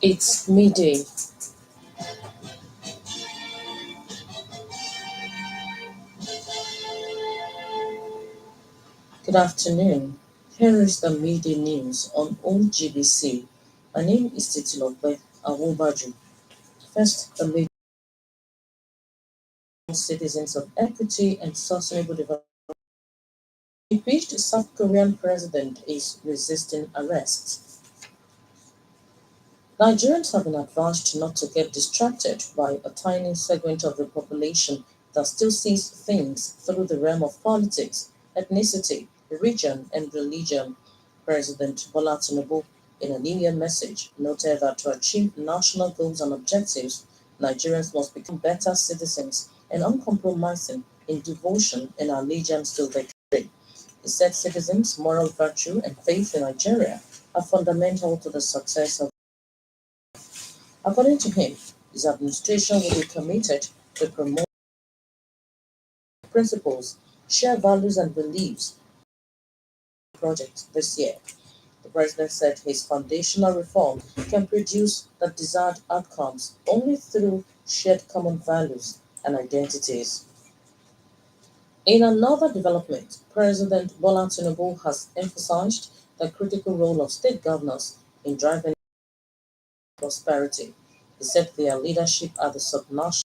It's midday. Good afternoon. Here is the midday news on OGBC. My name is Titilope Awobajo. First, the major citizens of equity and sustainable development. Impeached South Korean president is resisting arrest. Nigerians have been advised not to get distracted by a tiny segment of the population that still sees things through the realm of politics, ethnicity, religion, and religion. President Bola Tinubu, in a New Year message, noted that to achieve national goals and objectives, Nigerians must become better citizens and uncompromising in devotion and allegiance to their country. He said citizens' moral virtue and faith in Nigeria are fundamental to the success of. According to him, his administration will be committed to promote principles, share values and beliefs project this year. The president said his foundational reform can produce the desired outcomes only through shared common values and identities. In another development, President Bola Tinubu has emphasized the critical role of state governors in driving prosperity. He said their leadership at the subnational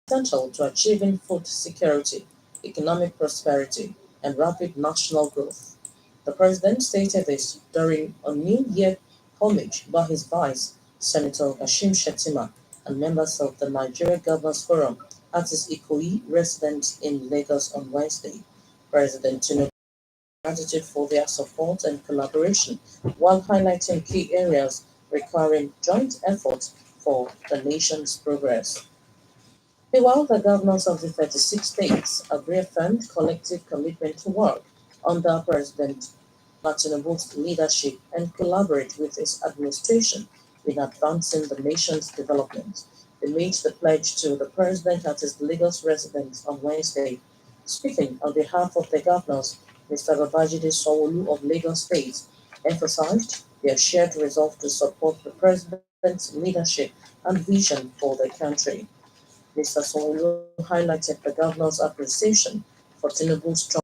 essential to achieving food security, economic prosperity, and rapid national growth. The president stated this during a New Year homage by his vice, Senator Ashim Shettima, and members of the Nigeria Governors Forum at his Ikoyi residence in Lagos on Wednesday. President Tinubu gratitude for their support and collaboration while highlighting key areas requiring joint efforts for the nation's progress. Meanwhile, the governors of the 36 states have reaffirmed collective commitment to work under President Tinubu's leadership and collaborate with his administration in advancing the nation's development. They made the pledge to the president at his Lagos residence on Wednesday. Speaking on behalf of the governors, Mr. Babajide Sanwo-Olu of Lagos State emphasized their shared resolve to support the president's leadership and vision for the country. Mr. Sanwo-Olu highlighted the governor's appreciation for Tinubu's strong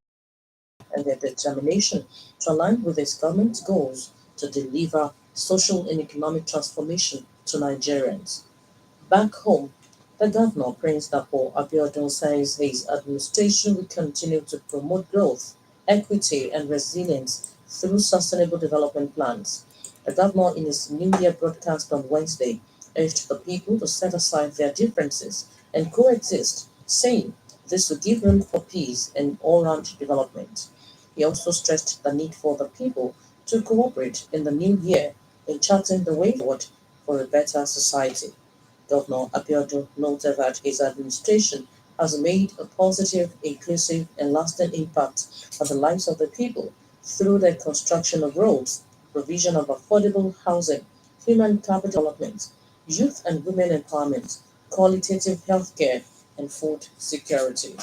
and their determination to align with his government's goals to deliver social and economic transformation to Nigerians. Back home, the governor, Prince Dapo Abiodun, says his administration will continue to promote growth, equity, and resilience through sustainable development plans. The governor, in his New Year broadcast on Wednesday, urged the people to set aside their differences and coexist, saying this will give room for peace and all round development. He also stressed the need for the people to cooperate in the new year in charting the way forward for a better society. Governor Abiodun noted that his administration has made a positive, inclusive, and lasting impact on the lives of the people through the construction of roads, provision of affordable housing, human capital development, youth and women empowerment, qualitative health care, and food security.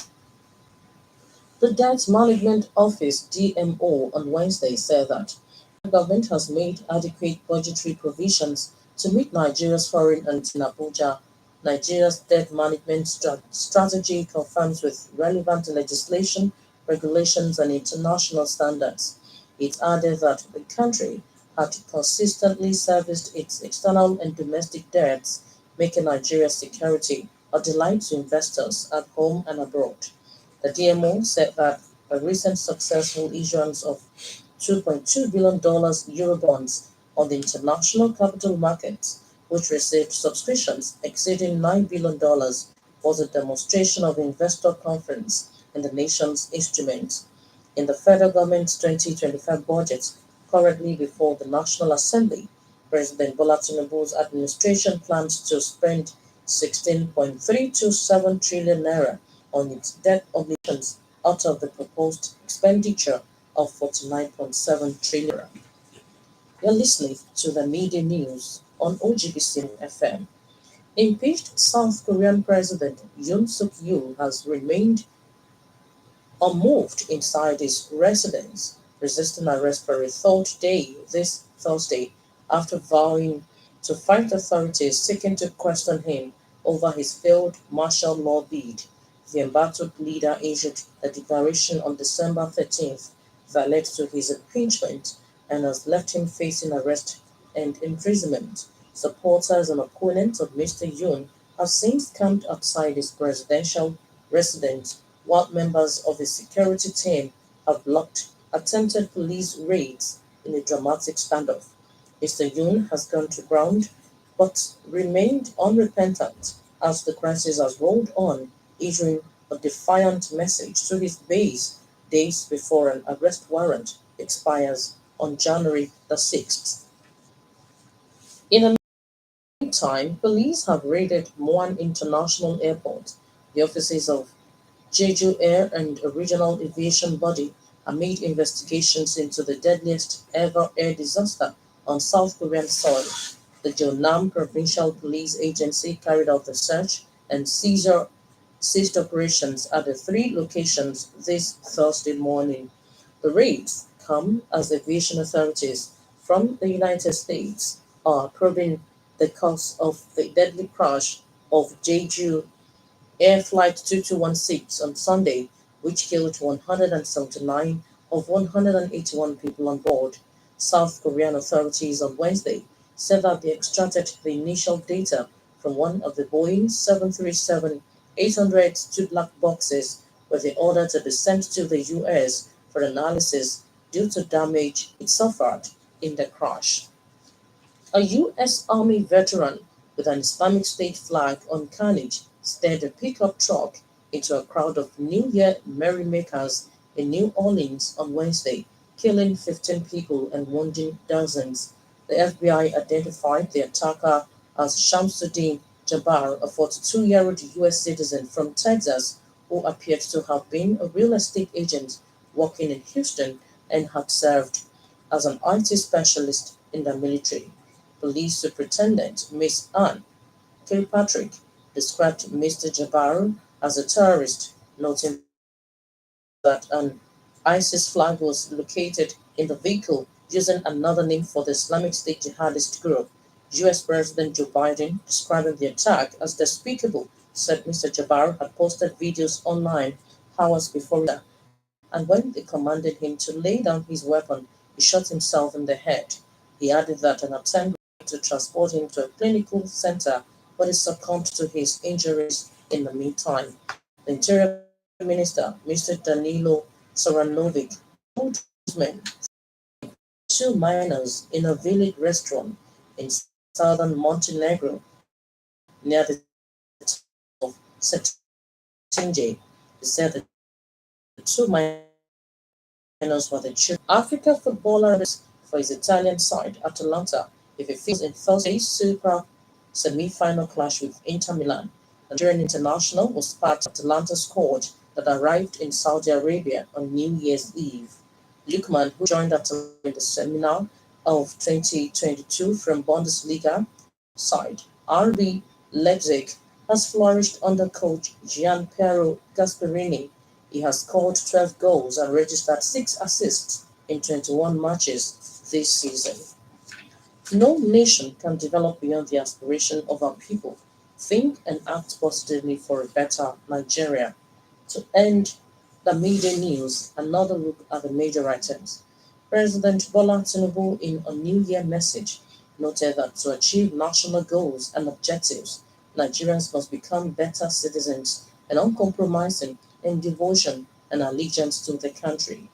The Debt Management Office (DMO) on Wednesday said that the government has made adequate budgetary provisions to meet Nigeria's foreign and in Abuja. Nigeria's debt management strategy conforms with relevant legislation, regulations, and international standards. It added that the country had consistently serviced its external and domestic debts, making Nigeria's security a delight to investors at home and abroad. The DMO said that a recent successful issuance of $2.2 billion Eurobonds on the international capital markets, which received subscriptions exceeding $9 billion, was a demonstration of investor confidence in the nation's instruments. In the federal government's 2025 budget, currently before the National Assembly, President Bola Tinubu's administration plans to spend 16.327 trillion naira on its debt obligations out of the proposed expenditure of 49.7 trillion naira. You're listening to the media news on OGBC FM. Impeached South Korean President Yoon Suk Yeol has remained unmoved inside his residence, resisting arrest for a third day this Thursday after vowing to fight authorities seeking to question him over his failed martial law bid. The embattled leader issued a declaration on December 13th that led to his impeachment and has left him facing arrest and imprisonment. Supporters and opponents of Mr. Yoon have since camped outside his presidential residence, while members of his security team have blocked attempted police raids in a dramatic standoff. Mr. Yoon has gone to ground but remained unrepentant as the crisis has rolled on, issuing a defiant message to his base days before an arrest warrant expires on January the 6th. In the meantime, police have raided Muan International Airport, the offices of Jeju Air and a regional aviation body amid investigations into the deadliest ever air disaster on South Korean soil. The Jeonnam Provincial Police Agency carried out the search and seized operations at the three locations this Thursday morning. The raids come as aviation authorities from the United States are probing the cause of the deadly crash of Jeju Air Flight 2216 on Sunday, which killed 179 of 181 people on board. South Korean authorities on Wednesday said that they extracted the initial data from one of the Boeing 737-800 two black boxes with the order to be sent to the U.S. for analysis due to damage it suffered in the crash. A U.S. Army veteran with an Islamic State flag on carnage steered a pickup truck into a crowd of New Year merrymakers in New Orleans on Wednesday, killing 15 people and wounding dozens. The FBI identified the attacker as Shamsuddin Jabbar, a 42-year-old U.S. citizen from Texas who appeared to have been a real estate agent working in Houston and had served as an IT specialist in the military. Police Superintendent Miss Ann Kilpatrick described Mr. Jabbar as a terrorist, noting that an ISIS flag was located in the vehicle using another name for the Islamic State jihadist group. US President Joe Biden, describing the attack as despicable, said Mr. Jabbar had posted videos online hours before that, and when they commanded him to lay down his weapon, he shot himself in the head. He added that an attempt to transport him to a clinical center, but he succumbed to his injuries in the meantime. The Interior Minister, Mr. Danilo Saranovic, told men two minors in a village restaurant in southern Montenegro near the town of Cetinje. He said the two minors were the children. Africa footballer for his Italian side, Atalanta, if he fails in Thursday's Super semi-final clash with Inter Milan. The Nigerian international was part of Atalanta's squad that arrived in Saudi Arabia on New Year's Eve. Lukman, who joined Atalanta in the seminar of 2022 from Bundesliga side, RB Leipzig, has flourished under coach Gianpiero Gasperini. He has scored 12 goals and registered 6 assists in 21 matches this season. No nation can develop beyond the aspiration of our people. Think and act positively for a better Nigeria. To end the media news, another look at the major items. President Bola Tinubu, in a New Year message, noted that to achieve national goals and objectives, Nigerians must become better citizens and uncompromising in devotion and allegiance to the country.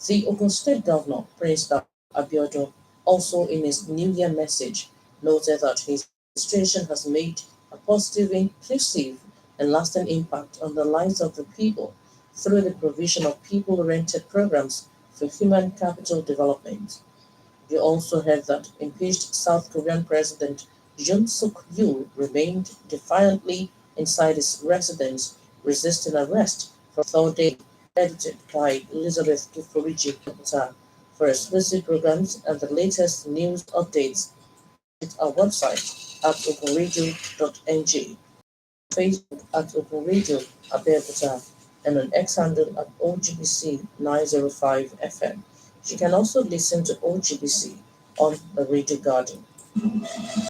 The Ogun State Governor, Prince Abiodun, also in his New Year message, noted that his administration has made a positive, inclusive, and lasting impact on the lives of the people through the provision of people-oriented programs for human capital development. You also heard that impeached South Korean President Yoon Suk Yeol remained defiantly inside his residence, resisting arrest for the third day. Edited by Elizabeth Kiforiji for exclusive programs and the latest news updates. Visit our website at openradio.ng, Facebook at Open Radio Abeokuta, and on X handle at OGBC 905 FM. You can also listen to OGBC on the Radio Garden.